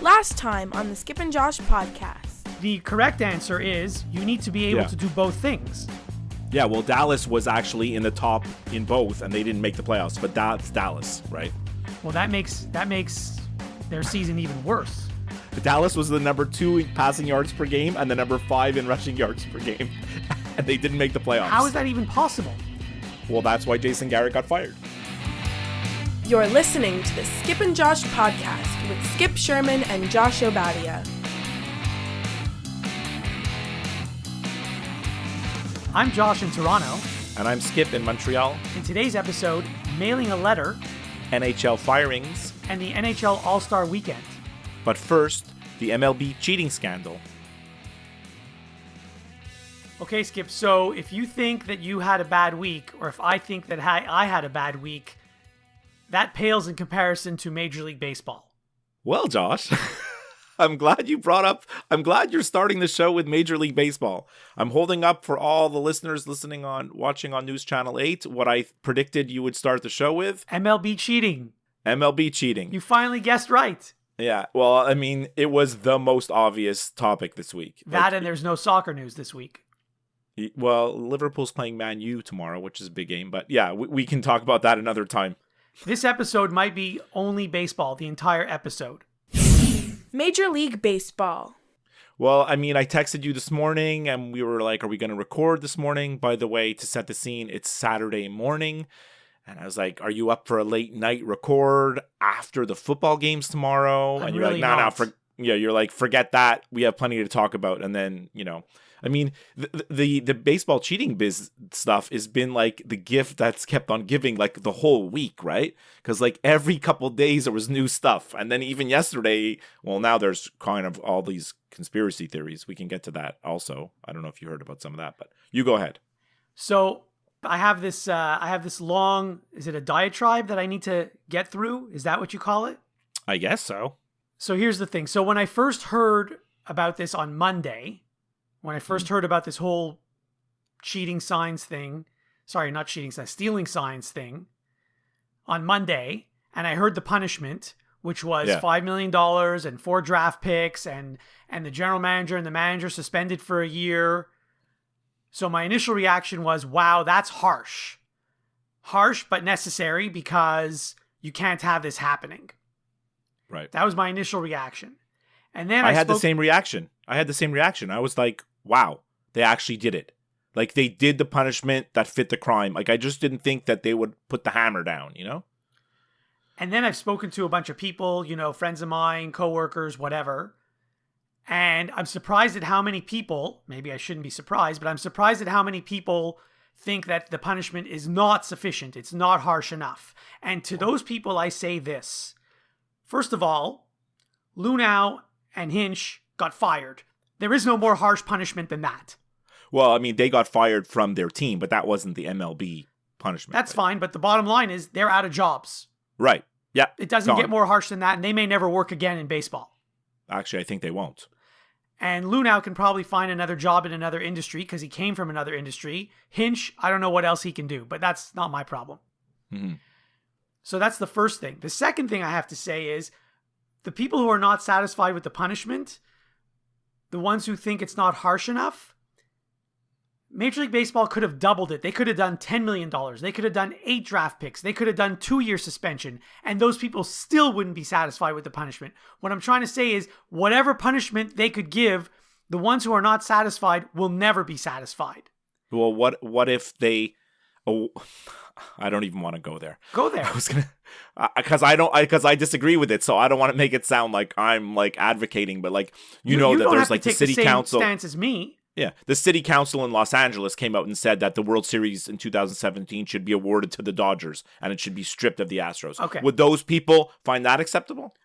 Last time on the Skip and Josh podcast. The correct answer is you need to be able to do both things. Yeah, well, Dallas was actually in the top in both, and they didn't make the playoffs, but that's Dallas, right? Well, that makes their season even worse. Dallas was the number 2 in passing yards per game and the number 5 in rushing yards per game, and they didn't make the playoffs. How is that even possible? Well, that's why Jason Garrett got fired. You're listening to the Skip and Josh podcast with Skip Sherman and Josh Obadia. I'm Josh in Toronto. And I'm Skip in Montreal. In today's episode, mailing a letter, NHL firings, and the NHL All-Star Weekend. But first, the MLB cheating scandal. Okay, Skip, so if you think that you had a bad week, or if I think that I had a bad week, that pales in comparison to Major League Baseball. Well, Josh, I'm glad you're starting the show with Major League Baseball. I'm holding up for all the listeners watching on News Channel 8 what I predicted you would start the show with. MLB cheating. MLB cheating. You finally guessed right. Yeah, well, I mean, it was the most obvious topic this week. And there's no soccer news this week. Well, Liverpool's playing Man U tomorrow, which is a big game. But yeah, we can talk about that another time. This episode might be only baseball, the entire episode. Major League Baseball. Well, I mean, I texted you this morning and we were like, are we going to record this morning? By the way, to set the scene, it's Saturday morning. And I was like, are you up for a late night record after the football games tomorrow? And you're really like, you're like, forget that. We have plenty to talk about. And then, I mean, the baseball cheating biz stuff has been like the gift that's kept on giving like the whole week, right? Because like every couple days there was new stuff. And then even yesterday, well, now there's kind of all these conspiracy theories. We can get to that also. I don't know if you heard about some of that, but you go ahead. So I have this long, is it a diatribe that I need to get through? Is that what you call it? I guess so. So here's the thing. So when I first heard about this on Monday, when I first heard about this whole stealing signs thing on Monday, and I heard the punishment, which was $5 million and 4 draft picks and the general manager and the manager suspended for a year. So my initial reaction was, wow, that's harsh. Harsh, but necessary because you can't have this happening. Right. That was my initial reaction. And then I had the same reaction. I was like, wow, they actually did it. Like they did the punishment that fit the crime. Like I just didn't think that they would put the hammer down, And then I've spoken to a bunch of people, friends of mine, coworkers, whatever. And I'm surprised at how many people, maybe I shouldn't be surprised, but I'm surprised at how many people think that the punishment is not sufficient. It's not harsh enough. And to those people, I say this. First of all, Lunau and Hinch got fired. There is no more harsh punishment than that. Well, I mean, they got fired from their team, but that wasn't the MLB punishment. That's fine, but the bottom line is they're out of jobs. Right. Yeah. It doesn't get more harsh than that, and they may never work again in baseball. Actually, I think they won't. And Lunau can probably find another job in another industry because he came from another industry. Hinch, I don't know what else he can do, but that's not my problem. Mm-hmm. So that's the first thing. The second thing I have to say is the people who are not satisfied with the punishment, the ones who think it's not harsh enough, Major League Baseball could have doubled it. They could have done $10 million. They could have done 8 draft picks. They could have done 2-year suspension. And those people still wouldn't be satisfied with the punishment. What I'm trying to say is whatever punishment they could give, the ones who are not satisfied will never be satisfied. Well, what if they... Oh, I don't even want to go there. Go there. I was gonna, because I disagree with it, so I don't want to make it sound like I'm like advocating, but like you know that there's like the city council stance as me. Yeah, the city council in Los Angeles came out and said that the World Series in 2017 should be awarded to the Dodgers and it should be stripped of the Astros. Okay. Would those people find that acceptable?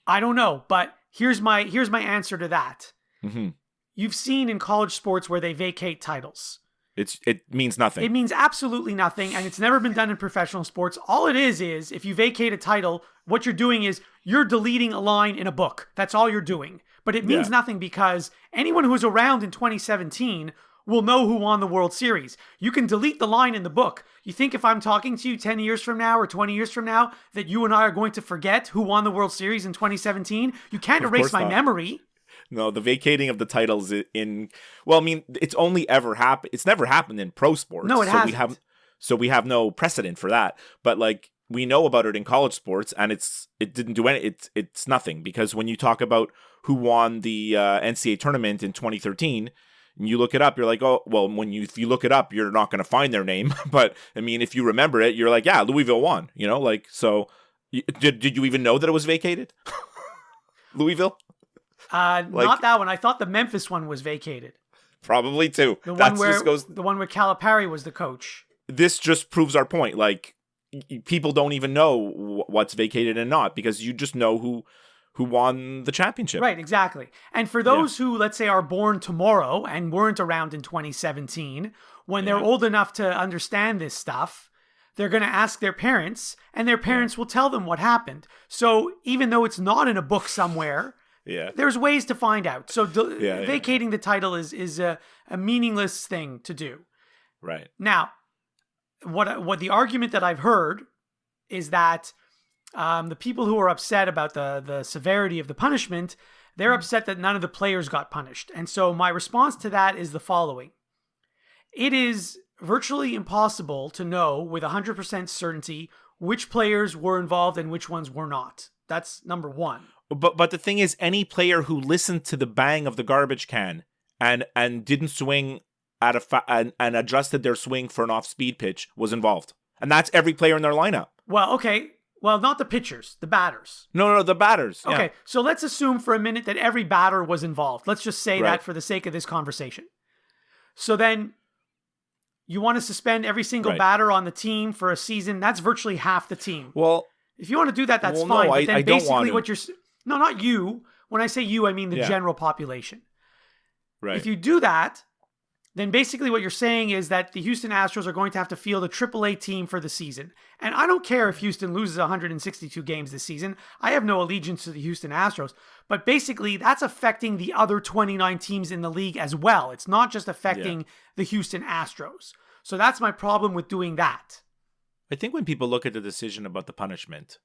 I don't know, but here's my answer to that. Mm-hmm. You've seen in college sports where they vacate titles. It means nothing. It means absolutely nothing, and it's never been done in professional sports. All it is if you vacate a title, what you're doing is you're deleting a line in a book. That's all you're doing. But it means nothing because anyone who was around in 2017 will know who won the World Series. You can delete the line in the book. You think if I'm talking to you 10 years from now or 20 years from now that you and I are going to forget who won the World Series in 2017? You can't erase my memory. No, the vacating of the titles well, I mean, it's only ever happened. It's never happened in pro sports. No, it hasn't. So we have no precedent for that. But like, we know about it in college sports, and it didn't do any. It's nothing, because when you talk about who won the NCAA tournament in 2013, and you look it up, you're like, oh, well, if you look it up, you're not going to find their name. But I mean, if you remember it, you're like, yeah, Louisville won. Like, so did you even know that it was vacated? Louisville? Not that one. I thought the Memphis one was vacated. Probably too. The one where Calipari was the coach. This just proves our point. Like, people don't even know what's vacated and not, because you just know who won the championship. Right, exactly. And for those who, let's say, are born tomorrow and weren't around in 2017, when they're old enough to understand this stuff, they're going to ask their parents, and their parents will tell them what happened. So even though it's not in a book somewhere, there's ways to find out. So vacating the title is a meaningless thing to do. Right. Now, what the argument that I've heard is that the people who are upset about the severity of the punishment, they're upset that none of the players got punished. And so my response to that is the following. It is virtually impossible to know with 100% certainty which players were involved and which ones were not. That's number one. But the thing is, any player who listened to the bang of the garbage can and didn't swing and adjusted their swing for an off-speed pitch was involved. And that's every player in their lineup. Well, okay. Well, not the pitchers, the batters. No, the batters. Okay, so let's assume for a minute that every batter was involved. Let's just say that for the sake of this conversation. So then you want to suspend every single batter on the team for a season. That's virtually half the team. Well, if you want to do that, that's fine. No, but then I basically don't want to. what you're... No, not you. When I say you, I mean the general population. Right. If you do that, then basically what you're saying is that the Houston Astros are going to have to field a AAA team for the season. And I don't care if Houston loses 162 games this season. I have no allegiance to the Houston Astros. But basically, that's affecting the other 29 teams in the league as well. It's not just affecting the Houston Astros. So that's my problem with doing that. I think when people look at the decision about the punishment,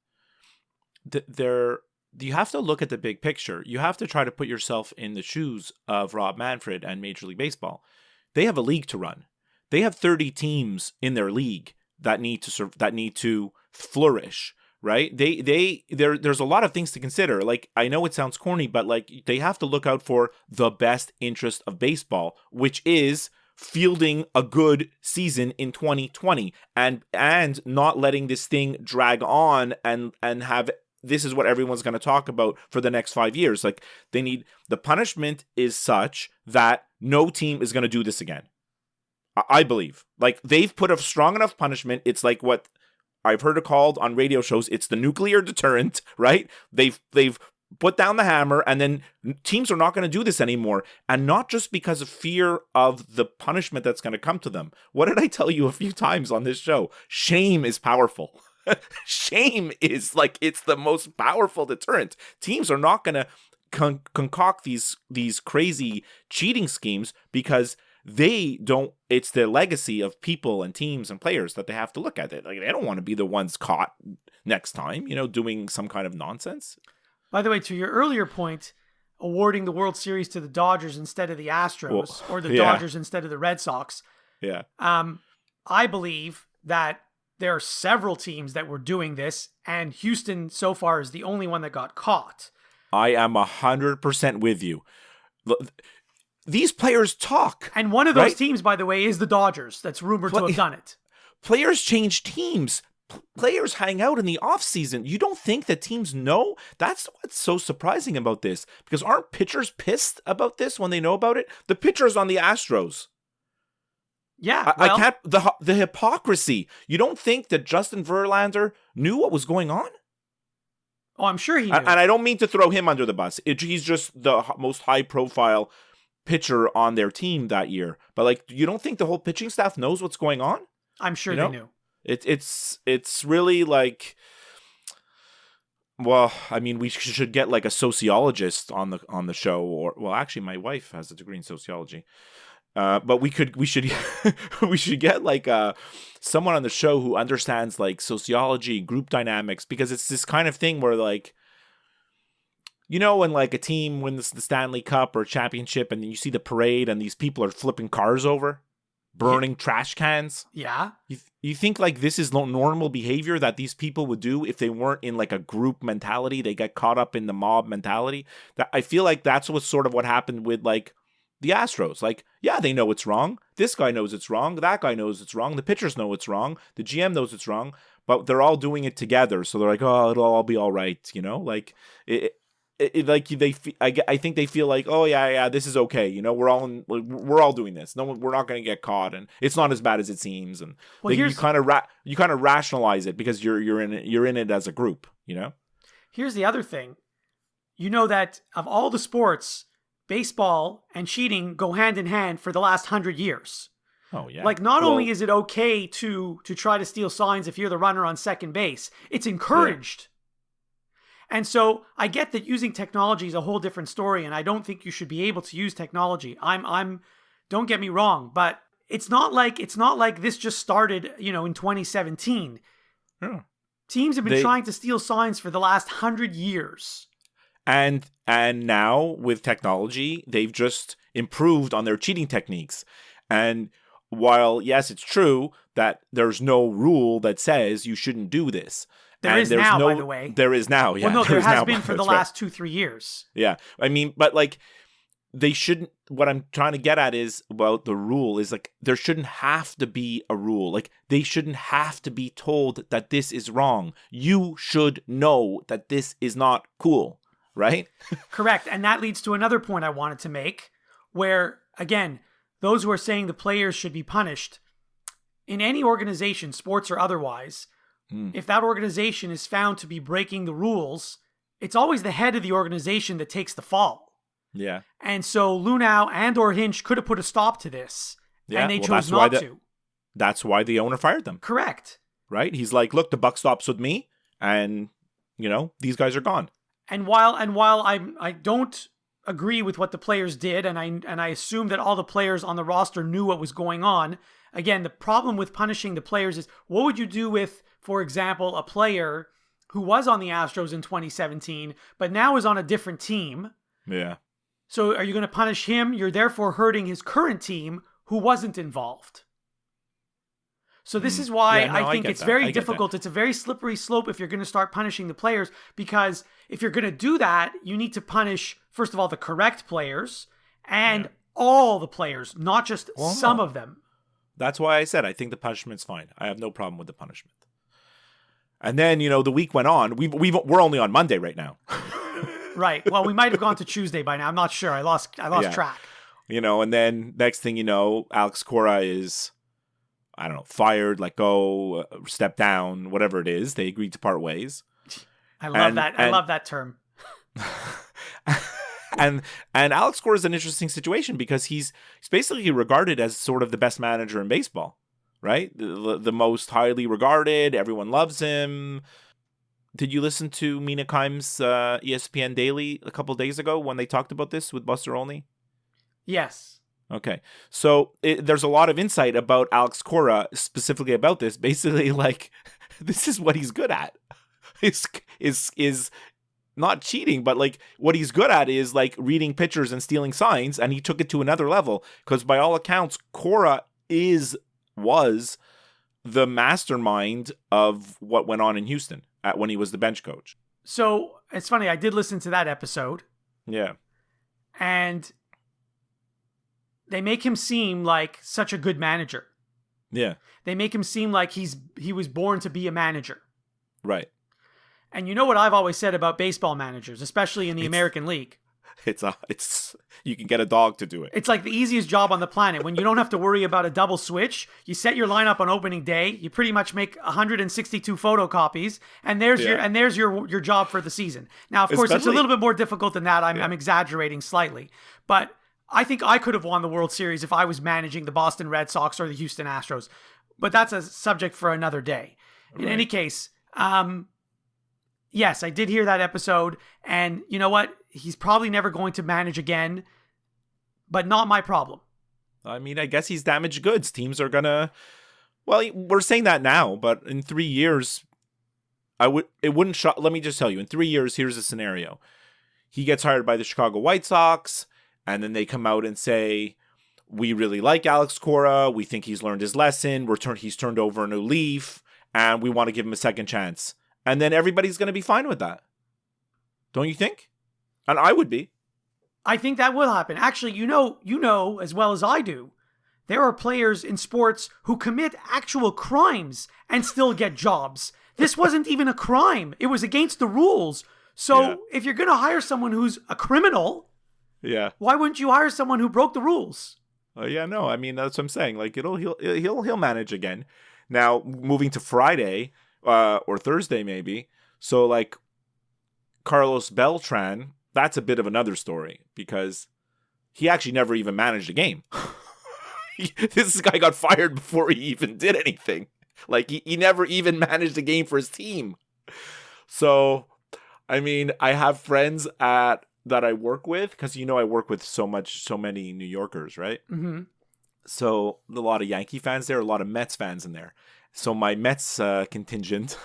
you have to look at the big picture. You have to try to put yourself in the shoes of Rob Manfred and Major League Baseball. They have a league to run. They have 30 teams in their league that need to flourish, right? There's a lot of things to consider. Like, I know it sounds corny, but like, they have to look out for the best interest of baseball, which is fielding a good season in 2020 and not letting this thing drag on and have this is what everyone's going to talk about for the next 5 years. Like, the punishment is such that no team is going to do this again. I believe. Like, they've put a strong enough punishment. It's like what I've heard it called on radio shows. It's the nuclear deterrent, right? They've put down the hammer, and then teams are not going to do this anymore. And not just because of fear of the punishment that's going to come to them. What did I tell you a few times on this show? Shame is powerful. Shame is like, it's the most powerful deterrent. Teams are not going to concoct these crazy cheating schemes because it's their legacy of people and teams and players that they have to look at. It. Like, they don't want to be the ones caught next time, doing some kind of nonsense. By the way, to your earlier point, awarding the World Series to the Dodgers instead of the Astros or the Dodgers instead of the Red Sox. Yeah. I believe that there are several teams that were doing this, and Houston so far is the only one that got caught. I am 100% with you. These players talk. And one of those teams, by the way, is the Dodgers. That's rumored to have done it. Players change teams. Players hang out in the offseason. You don't think that teams know? That's what's so surprising about this. Because aren't pitchers pissed about this when they know about it? The pitchers on the Astros. Yeah, I can't. The hypocrisy. You don't think that Justin Verlander knew what was going on? Oh, I'm sure he knew. And I don't mean to throw him under the bus. He's just the most high-profile pitcher on their team that year. But like, you don't think the whole pitching staff knows what's going on? I'm sure they knew. It's really like. Well, I mean, we should get like a sociologist on the show, or well, actually, my wife has a degree in sociology. But we should we should get like someone on the show who understands like sociology, group dynamics, because it's this kind of thing where like, you know, when like a team wins the Stanley Cup or championship and you see the parade and these people are flipping cars over, burning trash cans. Yeah. You think like this is normal behavior that these people would do if they weren't in like a group mentality? They get caught up in the mob mentality. That I feel like that's what happened with like the Astros. Like, yeah, they know it's wrong. This guy knows it's wrong. That guy knows it's wrong. The pitchers know it's wrong. The GM knows it's wrong. But they're all doing it together. So they're like, oh, it'll all be all right. You know, like I think they feel like, oh yeah, this is okay. You know, we're all doing this. We're not going to get caught, and it's not as bad as it seems. And you kind of rationalize it because you're in it as a group. You know. Here's the other thing. You know that of all the sports, baseball and cheating go hand in hand for the last 100 years. Oh yeah. Like not only is it okay to try to steal signs if you're the runner on second base, it's encouraged. Yeah. And so I get that using technology is a whole different story, and I don't think you should be able to use technology. Don't get me wrong, but it's not like this just started, you know, in 2017. Yeah. Teams have been trying to steal signs for the last 100 years. And now with technology, they've just improved on their cheating techniques. And while yes, it's true that there's no rule that says you shouldn't do this. There is now, by the way. There is now, yeah. Well, no, there has been for the last 2-3 years. Yeah. I mean, but like, they shouldn't, what I'm trying to get at is, well, the rule is like, there shouldn't have to be a rule. Like, they shouldn't have to be told that this is wrong. You should know that this is not cool, right? Correct. And that leads to another point I wanted to make, where, again, those who are saying the players should be punished, in any organization, sports or otherwise, if that organization is found to be breaking the rules, it's always the head of the organization that takes the fall. Yeah. And so Lunau and or Hinch could have put a stop to this, and they chose not to. That's why the owner fired them. Correct. Right? He's like, look, the buck stops with me, and, you know, these guys are gone. And while I don't agree with what the players did, and I assume that all the players on the roster knew what was going on, again, the problem with punishing the players is, what would you do with, for example, a player who was on the Astros in 2017, but now is on a different team? Yeah. So are you going to punish him? You're therefore hurting his current team who wasn't involved. So this is why I think it's very difficult. It's a very slippery slope if you're going to start punishing the players, because if you're going to do that, you need to punish, first of all, the correct players and all the players, not just some of them. That's why I said I think the punishment's fine. I have no problem with the punishment. And then, you know, the week went on. We're only on Monday right now. Right. Well, we might have gone to Tuesday by now. I'm not sure. I lost track. You know, and then next thing you know, Alex Cora is, I don't know, fired, let go, step down, whatever it is. They agreed to part ways. I love that. I love that term. And Alex Cora is an interesting situation because he's basically regarded as sort of the best manager in baseball, right? The most highly regarded. Everyone loves him. Did you listen to Mina Kimes' ESPN Daily a couple of days ago when they talked about this with Buster Olney? Yes. Okay. So there's a lot of insight about Alex Cora, specifically about this. Basically, like, this is what he's good at. Is not cheating, but like what he's good at is like reading pitchers and stealing signs, and he took it to another level because by all accounts, Cora was the mastermind of what went on in Houston when he was the bench coach. So it's funny, I did listen to that episode. Yeah. And they make him seem like such a good manager. Yeah. They make him seem like he was born to be a manager. Right. And you know what I've always said about baseball managers, especially in the American League? It's you can get a dog to do it. It's like the easiest job on the planet. When you don't have to worry about a double switch, you set your lineup on opening day, you pretty much make 162 photocopies, and there's your job for the season. Now, of course, it's a little bit more difficult than that. I'm exaggerating slightly, but I think I could have won the World Series if I was managing the Boston Red Sox or the Houston Astros. But that's a subject for another day. In any case, yes, I did hear that episode, and you know what? He's probably never going to manage again, but not my problem. I mean, I guess he's damaged goods. Teams are gonna. Well, we're saying that now, but in 3 years, it wouldn't shock. Let me just tell you, in 3 years, here's a scenario: he gets hired by the Chicago White Sox, and then they come out and say, "We really like Alex Cora. We think he's learned his lesson. He's turned over a new leaf, and we want to give him a second chance." And then everybody's going to be fine with that, don't you think? And I would be. I think that will happen. Actually, you know as well as I do, there are players in sports who commit actual crimes and still get jobs. This wasn't even a crime. It was against the rules. So if you're going to hire someone who's a criminal, why wouldn't you hire someone who broke the rules? No. I mean, that's what I'm saying. Like he'll manage again. Now, moving to Friday or Thursday maybe. So like Carlos Beltran, that's a bit of another story because he actually never even managed a game. This guy got fired before he even did anything. Like he never even managed a game for his team. So, I mean, I have friends that I work with because I work with so many New Yorkers, right? Mm-hmm. So a lot of Yankee fans there, a lot of Mets fans in there. So my Mets contingent.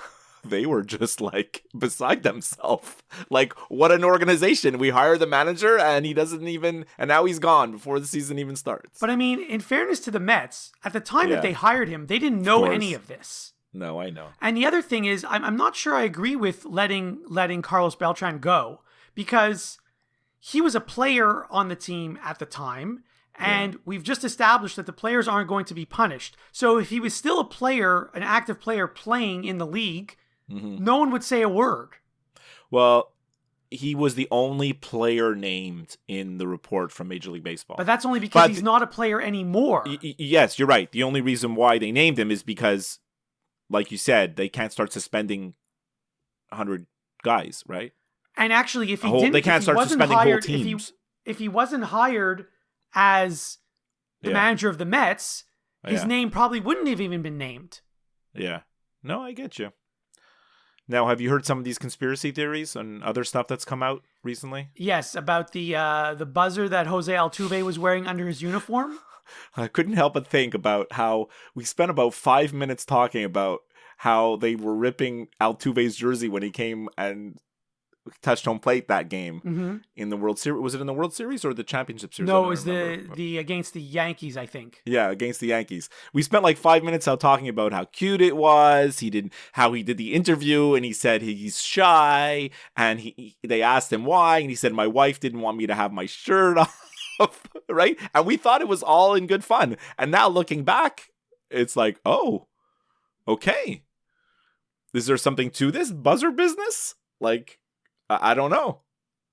They were just like beside themselves. Like, what an organization. We hire the manager and and now he's gone before the season even starts. But I mean, in fairness to the Mets, at the time that they hired him, they didn't know any of this. No, I know. And the other thing is, I'm not sure I agree with letting Carlos Beltran go because he was a player on the team at the time. And we've just established that the players aren't going to be punished. So if he was still a player, an active player playing in the league, no one would say a word. Well, he was the only player named in the report from Major League Baseball. But that's only because he's not a player anymore. Yes, you're right. The only reason why they named him is because, like you said, they can't start suspending 100 guys, right? And actually, if he wasn't hired as the manager of the Mets, his name probably wouldn't have even been named. Yeah. No, I get you. Now, have you heard some of these conspiracy theories and other stuff that's come out recently? Yes, about the buzzer that Jose Altuve was wearing under his uniform. I couldn't help but think about how we spent about 5 minutes talking about how they were ripping Altuve's jersey when he came and touched home plate that game in the World Series. Was it in the World Series or the Championship Series? No, it was the against the Yankees, I think. Yeah, against the Yankees. We spent like 5 minutes out talking about how cute it was. How he did the interview, and he said he's shy, and they asked him why, and he said my wife didn't want me to have my shirt off, right? And we thought it was all in good fun. And now looking back, it's like, oh, okay. Is there something to this buzzer business? Like, I don't know.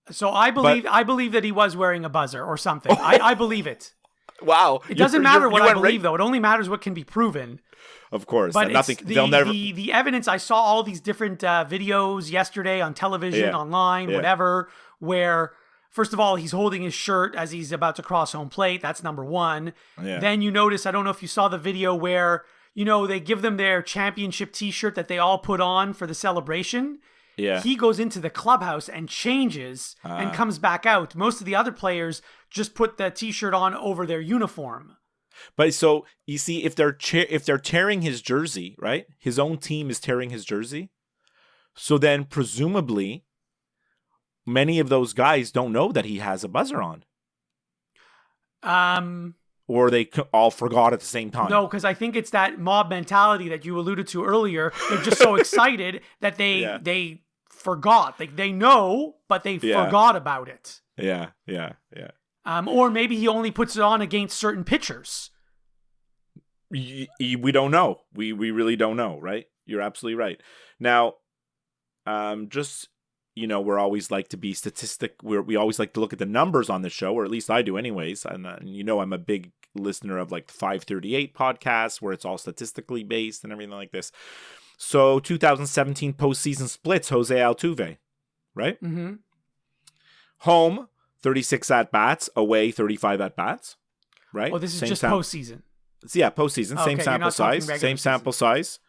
So I believe that he was wearing a buzzer or something. I believe it. Wow. It doesn't matter what I believe, though. It only matters what can be proven. Of course. But the evidence, I saw all these different videos yesterday on television, online, whatever, where, first of all, he's holding his shirt as he's about to cross home plate. That's number one. Yeah. Then you notice, I don't know if you saw the video where, they give them their championship t-shirt that they all put on for the celebration. Yeah. He goes into the clubhouse and changes and comes back out. Most of the other players just put the t-shirt on over their uniform. But so you see, if they're tearing his jersey, right? His own team is tearing his jersey. So then presumably many of those guys don't know that he has a buzzer on. Or they all forgot at the same time. No, because I think it's that mob mentality that you alluded to earlier. They're just so excited that they forgot. They know, but they forgot about it. Yeah. Or maybe he only puts it on against certain pitchers. We don't know. We really don't know, right? You're absolutely right. Now, we're always like to be we always like to look at the numbers on the show, or at least I do anyways. And I'm a big listener of like the 538 podcast where it's all statistically based and everything like this. So 2017 postseason splits, Jose Altuve, right? Mm-hmm. Home, 36 at-bats. Away, 35 at-bats, right? Oh, this is just postseason. Yeah, postseason. Oh, same sample size. Same sample size.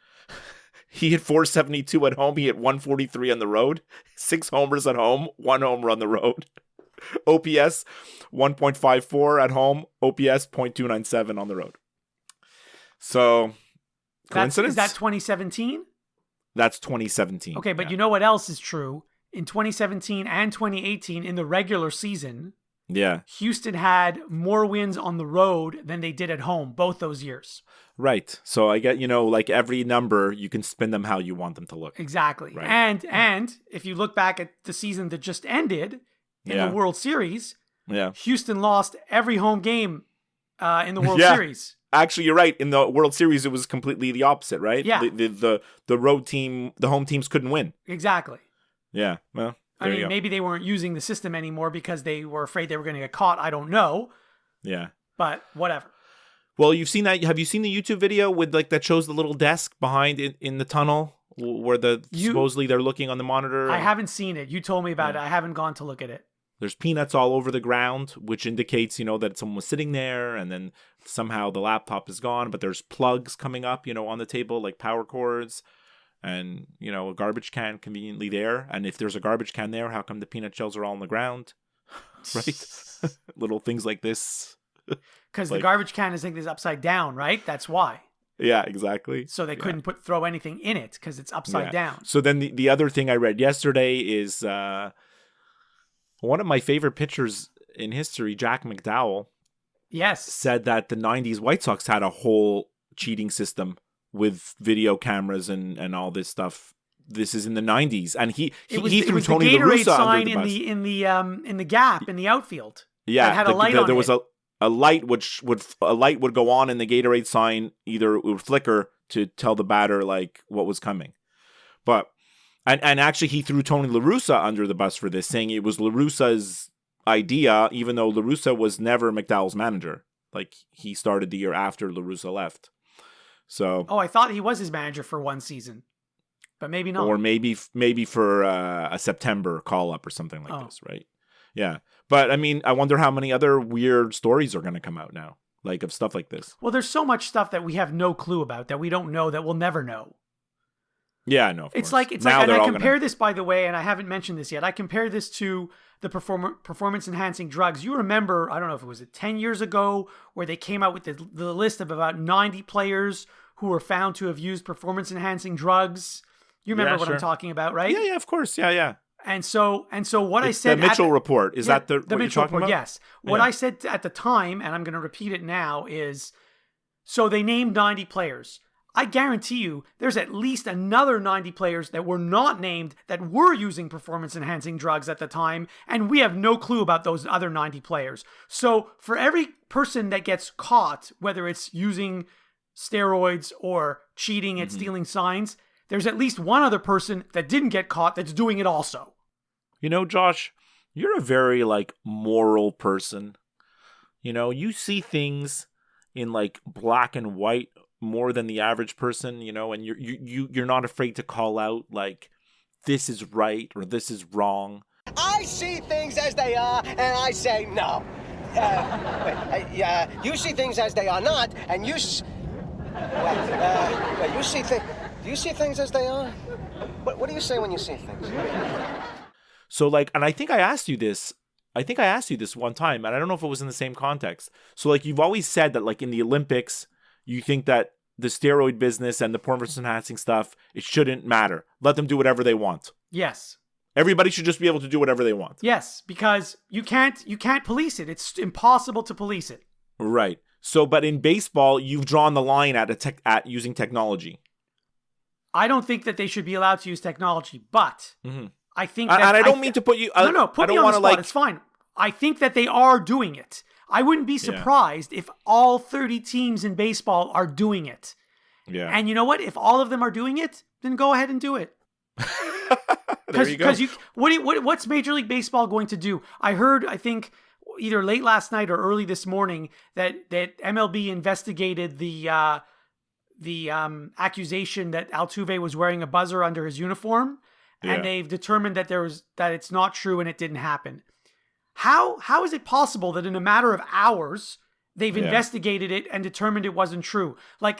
He hit 472 at home. He hit 143 on the road. 6 homers at home. 1 homer on the road. OPS 1.54 at home, OPS 0.297 on the road. So, coincidence? Is that 2017? That's 2017. Okay, but you know what else is true? In 2017 and 2018, in the regular season, Houston had more wins on the road than they did at home, both those years. Right. So I get, like every number, you can spin them how you want them to look. Exactly. Right. And if you look back at the season that just ended in the World Series, Houston lost every home game in the World Series. Actually, you're right. In the World Series, it was completely the opposite, right? Yeah. The road team, the home teams couldn't win. Exactly. Yeah. Well, maybe they weren't using the system anymore because they were afraid they were going to get caught. I don't know. Yeah. But whatever. Well, you've seen that. Have you seen the YouTube video with that shows the little desk behind in the tunnel where supposedly they're looking on the monitor? I haven't seen it. You told me about it. I haven't gone to look at it. There's peanuts all over the ground, which indicates, that someone was sitting there, and then somehow the laptop is gone, but there's plugs coming up, on the table, like power cords, and, a garbage can conveniently there. And if there's a garbage can there, how come the peanut shells are all on the ground? Right? Little things like this. Because the garbage can is upside down, right? That's why. Yeah, exactly. So they couldn't throw anything in it because it's upside down. So then the other thing I read yesterday is one of my favorite pitchers in history, Jack McDowell, said that the 90s White Sox had a whole cheating system with video cameras and all this stuff. This is in the 90s, and he threw Tony La Russa under the bus. in the gap in the outfield. Yeah, that had a light on there it. was a light which would go on in the Gatorade sign. Either it would flicker to tell the batter like what was coming, but and actually he threw Tony La Russa under the bus for this, saying it was La Russa's idea, even though La Russa was never McDowell's manager. Like he started the year after La Russa left. So I thought he was his manager for one season, but maybe not. Or maybe for a September call up or something like this, right? Yeah. But I wonder how many other weird stories are going to come out now, like of stuff like this. Well, there's so much stuff that we have no clue about, that we don't know, that we'll never know. Yeah, I know. It's like, and I compare this, by the way, and I haven't mentioned this yet. I compare this to the performance enhancing drugs. You remember, I don't know if it was 10 years ago, where they came out with the list of about 90 players who were found to have used performance enhancing drugs. You remember what I'm talking about, right? Yeah, of course. Yeah. And so what I said, the Mitchell report, is that the Mitchell report? About? Yes. What I said at the time, and I'm going to repeat it now, is so they named 90 players. I guarantee you, there's at least another 90 players that were not named that were using performance enhancing drugs at the time, and we have no clue about those other 90 players. So for every person that gets caught, whether it's using steroids or cheating at stealing signs, there's at least one other person that didn't get caught that's doing it also. Josh, you're a very moral person. You see things in black and white more than the average person, and you're not afraid to call out this is right or this is wrong. I see things as they are, and I say no. You see things as they are not, and you see things. Do you see things as they are? What do you say when you see things? So and I think I asked you this. One time, and I don't know if it was in the same context. So you've always said that in the Olympics, you think that the steroid business and the performance enhancing stuff, it shouldn't matter. Let them do whatever they want. Yes. Everybody should just be able to do whatever they want. Yes, because you can't police it. It's impossible to police it. Right. So, but in baseball, you've drawn the line at using technology. I don't think that they should be allowed to use technology, but I think that... And I don't mean to put you... No, put me on the spot. It's fine. I think that they are doing it. I wouldn't be surprised if all 30 teams in baseball are doing it. Yeah. And you know what? If all of them are doing it, then go ahead and do it. There you go. What's Major League Baseball going to do? I heard, I think, either late last night or early this morning that MLB investigated the accusation that Altuve was wearing a buzzer under his uniform, and they've determined that it's not true and it didn't happen. How is it possible that in a matter of hours they've investigated it and determined it wasn't true?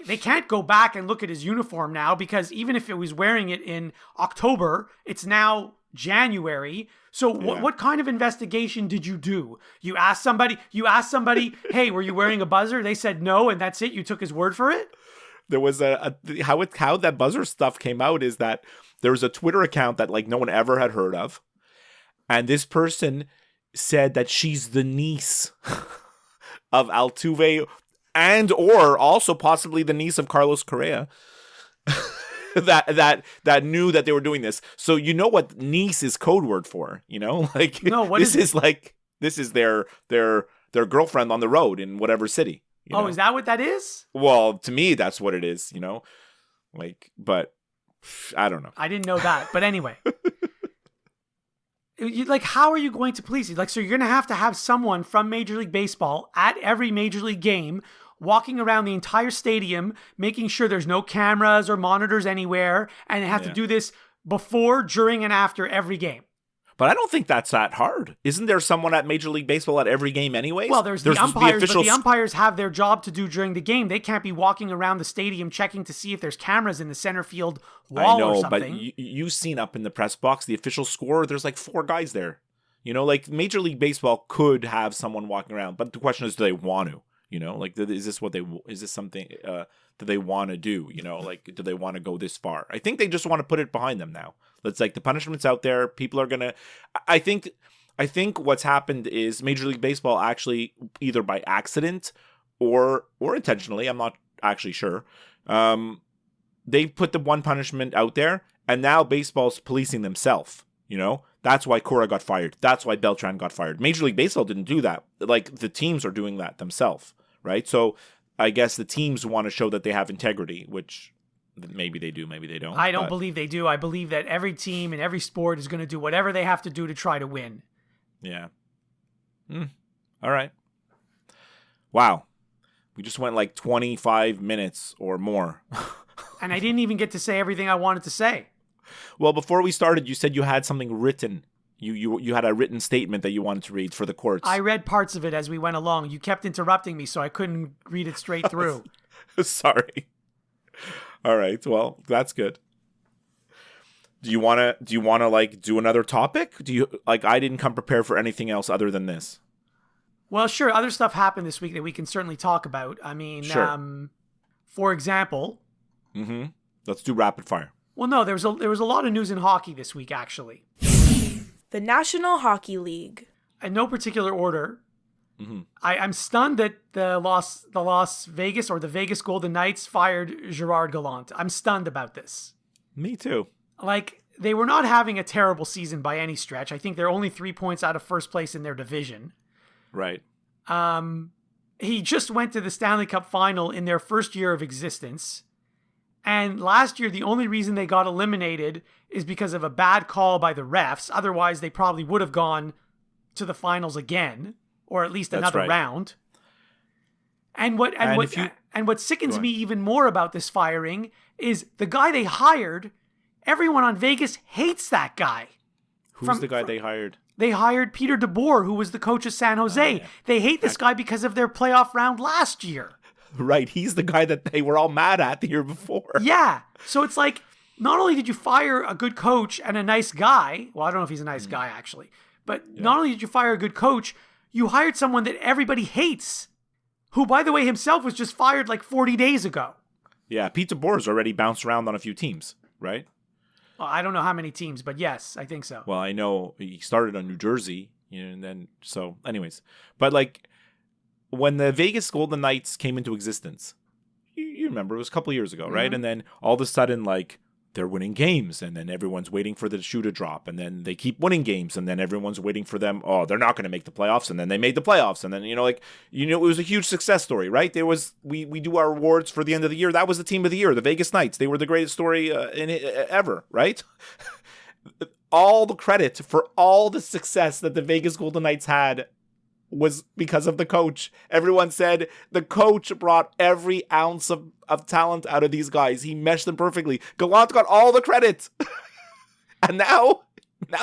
They can't go back and look at his uniform now, because even if it was wearing it in October, it's now January. So what kind of investigation did you do? You asked somebody, hey, were you wearing a buzzer? They said no, and that's it. You took his word for it? There was how that buzzer stuff came out is that there was a Twitter account that like no one ever had heard of. And this person said that she's the niece of Altuve and or also possibly the niece of Carlos Correa. that knew that they were doing this. So you know what niece is code word for, Like no, what this is like this is their girlfriend on the road in whatever city. Is that what that is? Well, to me that's what it is, Like, but I don't know. I didn't know that. But anyway. Like, how are you going to police it? Like, so you're going to have someone from Major League Baseball at every Major League game walking around the entire stadium, making sure there's no cameras or monitors anywhere, and have to do this before, during, and after every game. But I don't think that's that hard. Isn't there someone at Major League Baseball at every game anyways? Well, there's the umpires, but the umpires have their job to do during the game. They can't be walking around the stadium checking to see if there's cameras in the center field wall or something. I know, but you've seen up in the press box, the official score, there's like 4 guys there. Like Major League Baseball could have someone walking around, but the question is, do they want to? Like, is this something that they want to do? Like, do they want to go this far? I think they just want to put it behind them now. It's like the punishment's out there. People are going to, I think what's happened is Major League Baseball actually either by accident or intentionally, I'm not actually sure. They put the one punishment out there and now baseball's policing themselves. That's why Cora got fired. That's why Beltran got fired. Major League Baseball didn't do that. Like the teams are doing that themselves. Right. So I guess the teams want to show that they have integrity, which maybe they do, maybe they don't. I don't believe they do. I believe that every team in every sport is going to do whatever they have to do to try to win. Yeah. All right. Wow. We just went like 25 minutes or more. And I didn't even get to say everything I wanted to say. Well, before we started, you said you had something written. You had a written statement that you wanted to read for the courts. I read parts of it as we went along. You kept interrupting me, so I couldn't read it straight through. Sorry. All right. Well, that's good. Do you want to like do another topic? I didn't come prepared for anything else other than this. Well, sure. Other stuff happened this week that we can certainly talk about. I mean, sure. For example. Mm-hmm. Let's do rapid fire. Well, no, there was a lot of news in hockey this week, actually. The National Hockey League. In no particular order. Mm-hmm. I'm stunned that the Las Vegas or the Vegas Golden Knights fired Gerrard Gallant. I'm stunned about this. Me too. Like, they were not having a terrible season by any stretch. I think they're only 3 points out of first place in their division. Right. He just went to the Stanley Cup final in their first year of existence. And last year, the only reason they got eliminated is because of a bad call by the refs. Otherwise, they probably would have gone to the finals again, or at least another round. And what sickens me even more about this firing is the guy they hired. Everyone on Vegas hates that guy. Who's the guy they hired? They hired Peter DeBoer, who was the coach of San Jose. Yeah. They hate this guy because of their playoff round last year. Right. He's the guy that they were all mad at the year before. Yeah. So it's like, not only did you fire a good coach and a nice guy, well, I don't know if he's a nice guy actually, but not only did you fire a good coach, you hired someone that everybody hates, who, by the way, himself was just fired like 40 days ago. Yeah. Pete DeBoer's already bounced around on a few teams, right? Well, I don't know how many teams, but yes, I think so. Well, I know he started on New Jersey, and then, so anyways, but like, when the Vegas Golden Knights came into existence, you remember, it was a couple of years ago, right? And then all of a sudden, like, they're winning games, and then everyone's waiting for the shoe to drop, and then they keep winning games, and then everyone's waiting for them. Oh, they're not going to make the playoffs, and then they made the playoffs, and then, it was a huge success story, right? There was, we do our awards for the end of the year. That was the team of the year, the Vegas Knights. They were the greatest story ever, right? All the credit for all the success that the Vegas Golden Knights had was because of the coach. Everyone said the coach brought every ounce of talent out of these guys. He meshed them perfectly. Gallant got all the credit. And now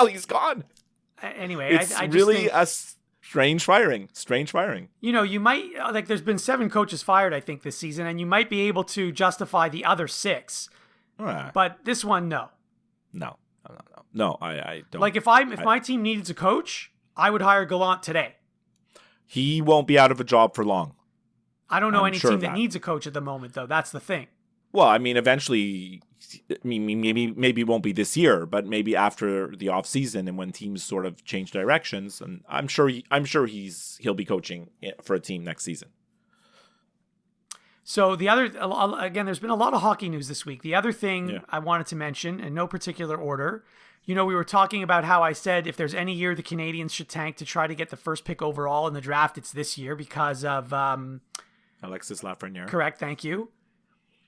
he's gone. Anyway, it's I just really think, a strange firing. You might, like, there's been 7 coaches fired, I think, this season, and you might be able to justify the other 6. But this one, no. No. No, I don't. Like if my team needed a coach, I would hire Gallant today. He won't be out of a job for long. I don't know I'm any sure team of that that. needs a coach at the moment, though. That's the thing. Well, I mean, eventually, maybe it won't be this year, but maybe after the off season and when teams sort of change directions, and I'm sure he'll be coaching for a team next season. So again, there's been a lot of hockey news this week. The other thing I wanted to mention, in no particular order, we were talking about how I said if there's any year the Canadians should tank to try to get the first pick overall in the draft, it's this year because of Alexis Lafreniere. Correct, thank you.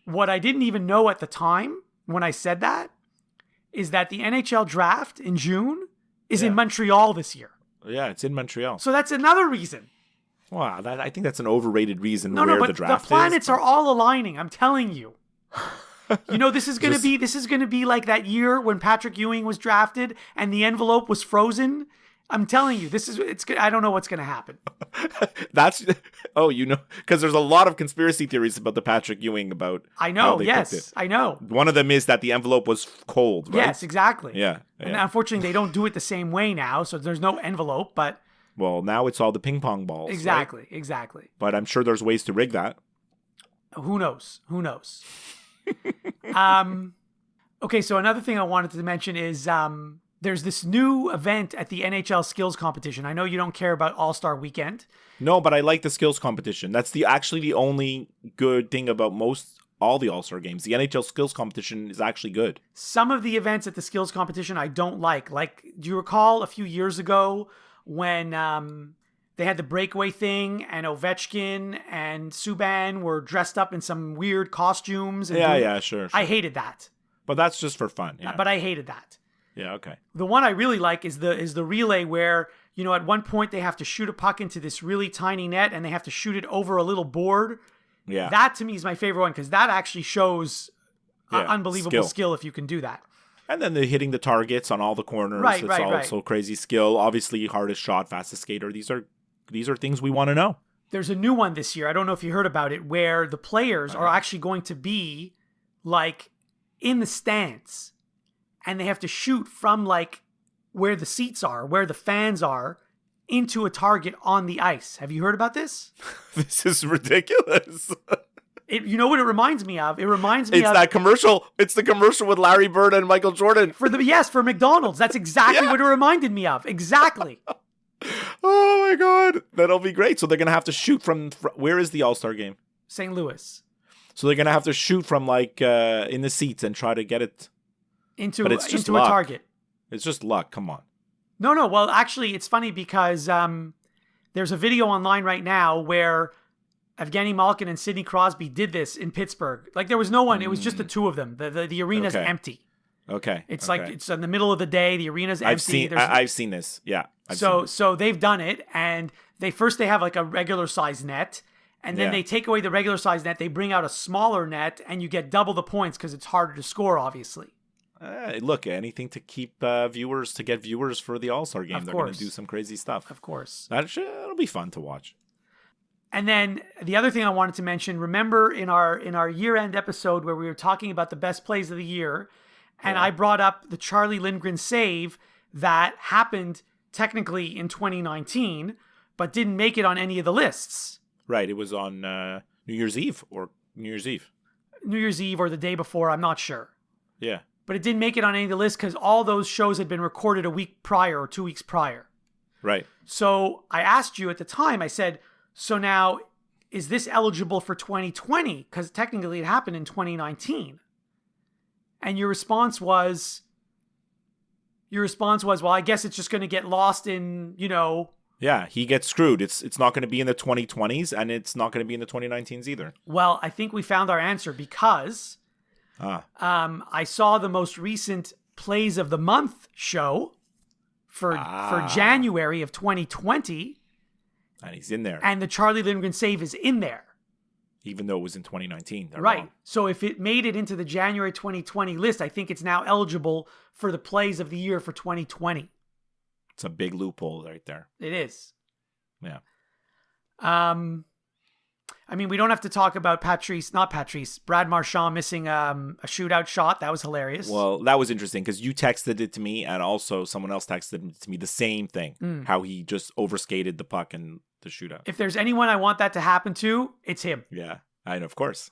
What I didn't even know at the time when I said that is that the NHL draft in June is in Montreal this year. Yeah, it's in Montreal. So that's another reason. Wow, I think that's an overrated reason No, where but the draft the planets is. are all aligning. I'm telling you. This is going to be like that year when Patrick Ewing was drafted and the envelope was frozen. I'm telling you, I don't know what's going to happen. Because there's a lot of conspiracy theories about the Patrick Ewing about I know, how they yes, picked it. I know. One of them is that the envelope was cold, right? Yes, exactly. Yeah. And unfortunately, they don't do it the same way now, so there's no envelope, but... Well, now it's all the ping pong balls. Exactly, right? Exactly. But I'm sure there's ways to rig that. Who knows? Okay, so another thing I wanted to mention is there's this new event at the NHL skills competition. I know you don't care about All-Star Weekend. No, but I like the skills competition. That's actually the only good thing about all the All-Star games. The NHL skills competition is actually good. Some of the events at the skills competition I don't like. Like, do you recall a few years ago when they had the breakaway thing and Ovechkin and Subban were dressed up in some weird costumes? And Sure. I hated that. But that's just for fun. Yeah. But I hated that. Yeah, okay. The one I really like is the relay where, at one point they have to shoot a puck into this really tiny net and they have to shoot it over a little board. Yeah. That to me is my favorite one because that actually shows unbelievable skill if you can do that. And then the hitting the targets on all the corners. Right, It's right, also crazy skill. Obviously, hardest shot, fastest skater. These are things we want to know. There's a new one this year. I don't know if you heard about it, where the players are actually going to be like in the stands and they have to shoot from like where the seats are, where the fans are, into a target on the ice. Have you heard about this? This is ridiculous. You know what it reminds me of? It reminds me It's of that commercial. It's the commercial with Larry Bird and Michael Jordan. for McDonald's. That's exactly what it reminded me of. Exactly. Oh my God. That'll be great. So they're going to have to shoot from where is the All-Star game? St. Louis. So they're going to have to shoot from like in the seats and try to get it. Into But it's just a luck. target. It's just luck. Come on. No. Well, actually, it's funny because there's a video online right now where Evgeny Malkin and Sidney Crosby did this in Pittsburgh. Like there was no one. It was just the two of them. The arena's empty. Okay. Like it's in the middle of the day. The arena's empty. I've seen this. Yeah. So they've done it, and they have like a regular size net, and then they take away the regular size net. They bring out a smaller net, and you get double the points because it's harder to score, obviously. Look, anything to keep viewers for the All-Star game. They're going to do some crazy stuff. Of course. It'll be fun to watch. And then the other thing I wanted to mention, remember in our year-end episode where we were talking about the best plays of the year, and I brought up the Charlie Lindgren save that happened technically in 2019, but didn't make it on any of the lists. Right. It was on New Year's Eve or New Year's Eve. New Year's Eve or the day before, I'm not sure. Yeah. But it didn't make it on any of the lists because all those shows had been recorded a week prior or 2 weeks prior. Right. So I asked you at the time, I said, so now is this eligible for 2020? Because technically it happened in 2019. And your response was, well, I guess it's just going to get lost in, Yeah, he gets screwed. It's not going to be in the 2020s and it's not going to be in the 2019s either. Well, I think we found our answer because I saw the most recent Plays of the Month show for January of 2020. And he's in there. And the Charlie Lindgren save is in there. Even though it was in 2019. Right. Wrong. So if it made it into the January 2020 list, I think it's now eligible for the Plays of the Year for 2020. It's a big loophole right there. It is. Yeah. I mean, we don't have to talk about Brad Marchand missing a shootout shot. That was hilarious. Well, that was interesting because you texted it to me and also someone else texted it to me the same thing, how he just overskated the puck in the shootout. If there's anyone I want that to happen to, it's him. Yeah, and of course.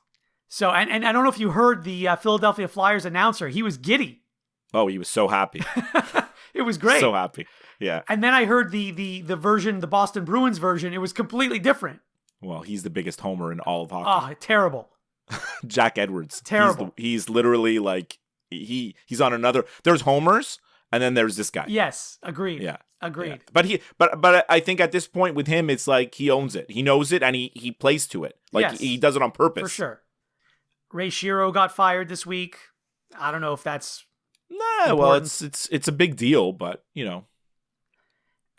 So, and I don't know if you heard the Philadelphia Flyers announcer. He was giddy. Oh, he was so happy. It was great. So happy. Yeah. And then I heard the version, the Boston Bruins version. It was completely different. Well, he's the biggest homer in all of hockey. Oh, terrible. Jack Edwards. Terrible. He's literally like, he's on another, there's homers and then there's this guy. Yes. Agreed. Yeah. Agreed. Yeah. But I think at this point with him, it's like he owns it. He knows it and he plays to it. Like Yes. he does it on purpose. For sure. Ray Shero got fired this week. I don't know if that's Nah, well, it's a big deal, but you know.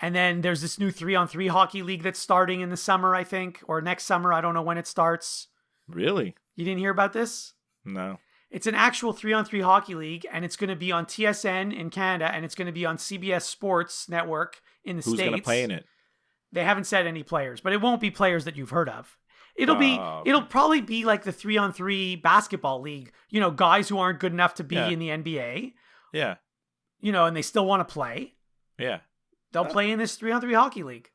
And then there's this new 3-on-3 hockey league that's starting in the summer, I think, or next summer. I don't know when it starts. Really? You didn't hear about this? No. It's an actual 3-on-3 hockey league, and it's going to be on TSN in Canada, and it's going to be on CBS Sports Network in the States. Who's going to play in it? They haven't said any players, but it won't be players that you've heard of. It'll probably be like the 3-on-3 basketball league. You know, guys who aren't good enough to be in the NBA. Yeah. You know, and they still want to play. Yeah. They'll play in this 3-on-3 hockey league.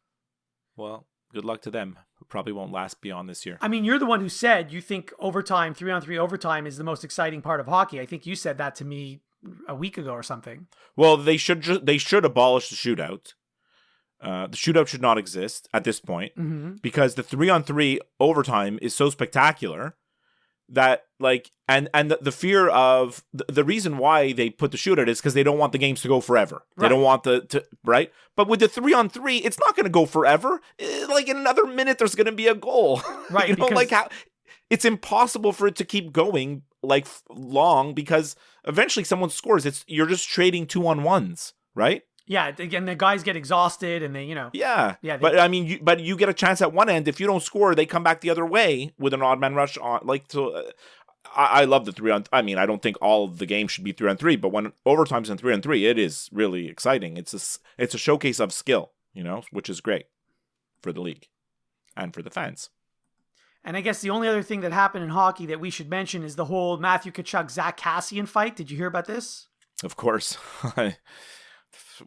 Well, good luck to them. Probably won't last beyond this year. I mean, you're the one who said you think overtime, 3-on-3 overtime is the most exciting part of hockey. I think you said that to me a week ago or something. Well, they should abolish the shootout. The shootout should not exist at this point because the 3-on-3 overtime is so spectacular that like and the fear of the reason why they put the shootout is because they don't want the games to go forever. Right. They don't want right. But with the 3-on-3, it's not going to go forever. Like in another minute, there's going to be a goal. Right. You know, like how it's impossible for it to keep going like long because eventually someone scores. You're just trading 2-on-1s, right? Yeah, again, the guys get exhausted and they, you know. Yeah. But I mean, you get a chance at one end. If you don't score, they come back the other way with an odd man rush on. Like, so I love the 3-on. I mean, I don't think all of the games should be 3-on-3, but when overtime's in 3-on-3, it is really exciting. It's a showcase of skill, you know, which is great for the league and for the fans. And I guess the only other thing that happened in hockey that we should mention is the whole Matthew Tkachuk Zach Kassian fight. Did you hear about this? Of course.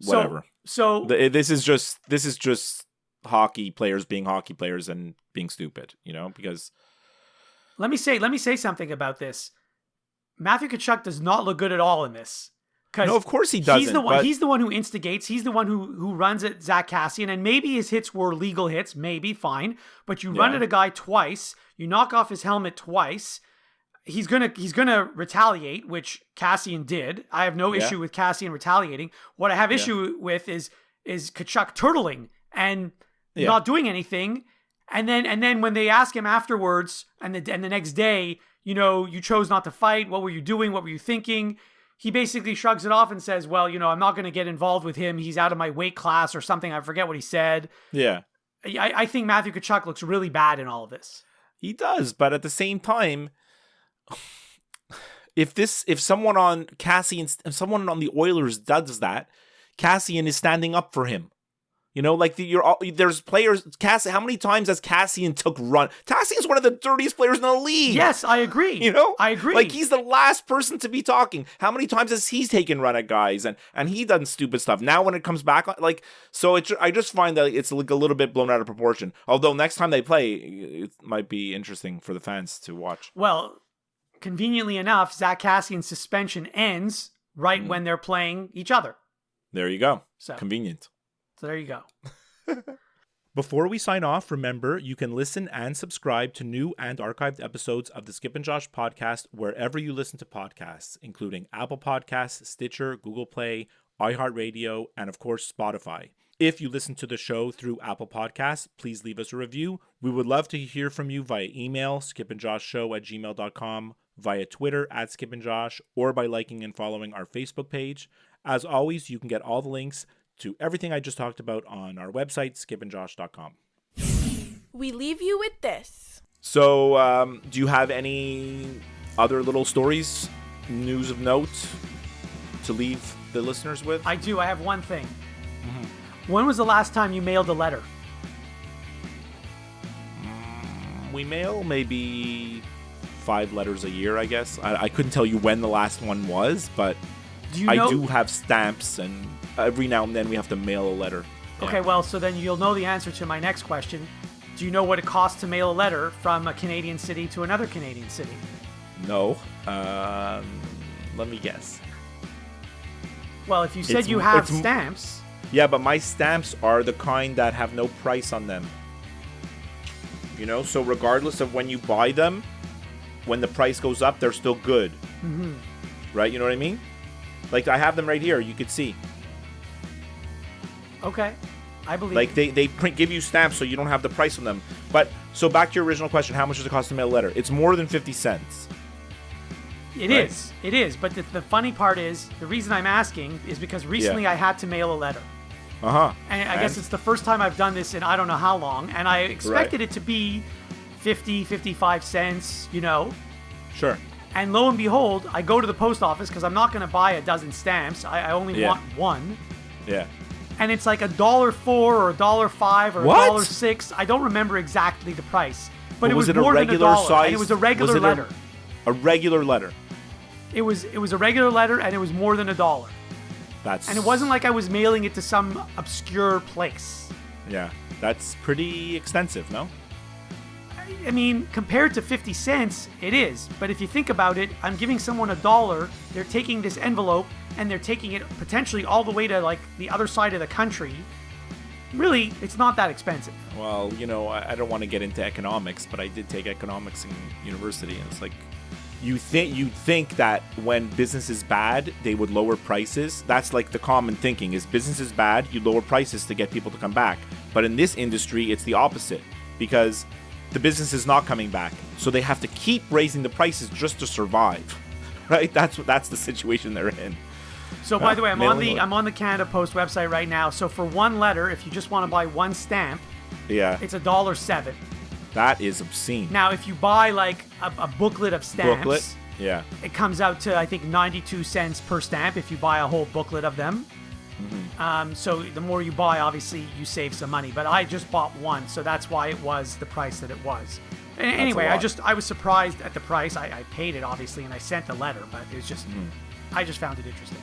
Whatever. So this is just hockey players being hockey players and being stupid, you know, because let me say something about this. Matthew Tkachuk does not look good at all in this. No, of course he doesn't. He's the one who instigates. He's the one who runs at Zach Kassian, and maybe his hits were legal hits, maybe fine. But you run at a guy twice, you knock off his helmet twice. He's gonna retaliate, which Kassian did. I have no issue with Kassian retaliating. What I have issue with is Tkachuk turtling and not doing anything. And then when they ask him afterwards, and the next day, you know, you chose not to fight. What were you doing? What were you thinking? He basically shrugs it off and says, well, you know, I'm not going to get involved with him. He's out of my weight class or something. I forget what he said. Yeah. I think Matthew Tkachuk looks really bad in all of this. He does, but at the same time, if someone on the Oilers does that, Kassian is standing up for him. You know, like there's players. How many times has Kassian took run? Kassian's one of the dirtiest players in the league. Yes, I agree. You know, I agree. Like he's the last person to be talking. How many times has he taken run at guys and he done stupid stuff? Now when it comes back, like I just find that it's like a little bit blown out of proportion. Although next time they play, it might be interesting for the fans to watch. Well, conveniently enough, Zach Kassian's suspension ends right when they're playing each other. There you go. So convenient. So there you go. Before we sign off, remember, you can listen and subscribe to new and archived episodes of the Skip and Josh podcast wherever you listen to podcasts, including Apple Podcasts, Stitcher, Google Play, iHeartRadio, and of course, Spotify. If you listen to the show through Apple Podcasts, please leave us a review. We would love to hear from you via email, skipandjoshshow@gmail.com, via Twitter @skipandjosh, or by liking and following our Facebook page. As always, you can get all the links to everything I just talked about on our website, skipandjosh.com. We leave you with this. So, do you have any other little stories, news of note, to leave the listeners with? I do. I have one thing. When was the last time you mailed a letter? We mail maybe 5 letters a year, I guess. I couldn't tell you when the last one was, but I do have stamps, and every now and then we have to mail a letter. Okay, well, so then you'll know the answer to my next question. Do you know what it costs to mail a letter from a Canadian city to another Canadian city? No. Let me guess. Well, if you said you have stamps... Yeah, but my stamps are the kind that have no price on them. You know, so regardless of when you buy them, when the price goes up, they're still good. Mm-hmm. Right? You know what I mean? Like, I have them right here. You could see. Okay. I believe. Like, they give you stamps so you don't have the price on them. But, so back to your original question, how much does it cost to mail a letter? It's more than 50 cents. It is. It is. But the funny part is, the reason I'm asking is because recently I had to mail a letter. Uh-huh. And I guess it's the first time I've done this in I don't know how long. And I expected it to be 50, 55 cents, you know. Sure. And lo and behold, I go to the post office because I'm not going to buy a dozen stamps. I only want one. Yeah. And it's like $1.04 or $1.05 or $1.06. I don't remember exactly the price. But it was more than $1. And it was a regular letter. A regular letter. It was a regular letter, and it was more than $1. And it wasn't like I was mailing it to some obscure place. Yeah, that's pretty extensive, no? I mean, compared to 50 cents, it is. But if you think about it, I'm giving someone $1. They're taking this envelope, and they're taking it potentially all the way to, like, the other side of the country. Really, it's not that expensive. Well, you know, I don't want to get into economics, but I did take economics in university, and it's like, you'd think that when business is bad, they would lower prices. That's like the common thinking is business is bad, you lower prices to get people to come back. But in this industry, it's the opposite because the business is not coming back. So they have to keep raising the prices just to survive. Right? That's the situation they're in. So by the way, I'm on the Canada Post website right now. So for one letter, if you just want to buy one stamp, it's $1.07. That is obscene. Now, if you buy like a booklet of stamps, it comes out to I think 92 cents per stamp if you buy a whole booklet of them. Mm-hmm. So the more you buy, obviously you save some money. But I just bought one, so that's why it was the price that it was. Anyway, I was surprised at the price. I paid it obviously, and I sent the letter, but it was just I just found it interesting.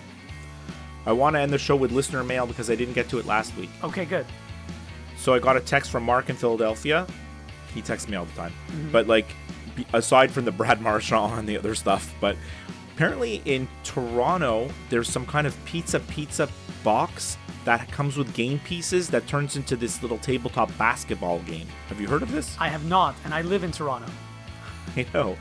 I want to end the show with listener mail because I didn't get to it last week. Okay, good. So I got a text from Mark in Philadelphia. He texts me all the time. Mm-hmm. But like, aside from the Brad Marchand and the other stuff, but apparently in Toronto, there's some kind of pizza box that comes with game pieces that turns into this little tabletop basketball game. Have you heard of this? I have not, and I live in Toronto. I know.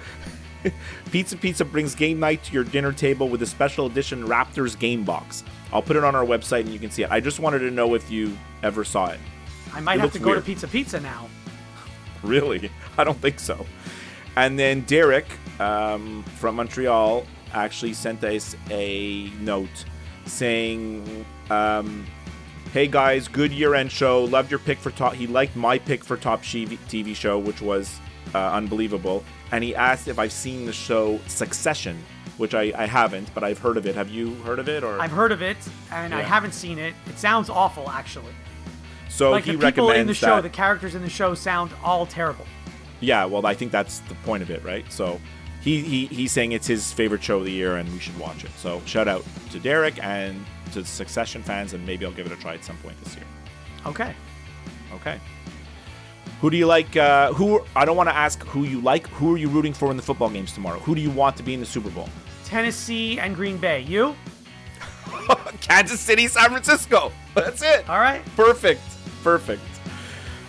Pizza brings game night to your dinner table with a special edition Raptors game box. I'll put it on our website and you can see it. I just wanted to know if you ever saw it. I might have to go to Pizza now. Really? I don't think so. And then Derek from Montreal actually sent us a note saying, hey guys, good year-end show. Loved your pick for top. He liked my pick for top TV show, which was unbelievable. And he asked if I've seen the show Succession, which I haven't, but I've heard of it. Have you heard of it? Or I've heard of it, and I haven't seen it. It sounds awful, actually. So like he the people in the show, that, the characters in the show sound all terrible. Yeah, well, I think that's the point of it, right? So he's saying it's his favorite show of the year, and we should watch it. So shout out to Derek and to Succession fans, and maybe I'll give it a try at some point this year. Okay. Who do you like? I don't want to ask who you like. Who are you rooting for in the football games tomorrow? Who do you want to be in the Super Bowl? Tennessee and Green Bay. You? Kansas City, San Francisco. That's it. All right. Perfect.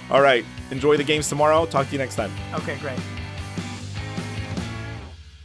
All right. Enjoy the games tomorrow. Talk to you next time. Okay, great.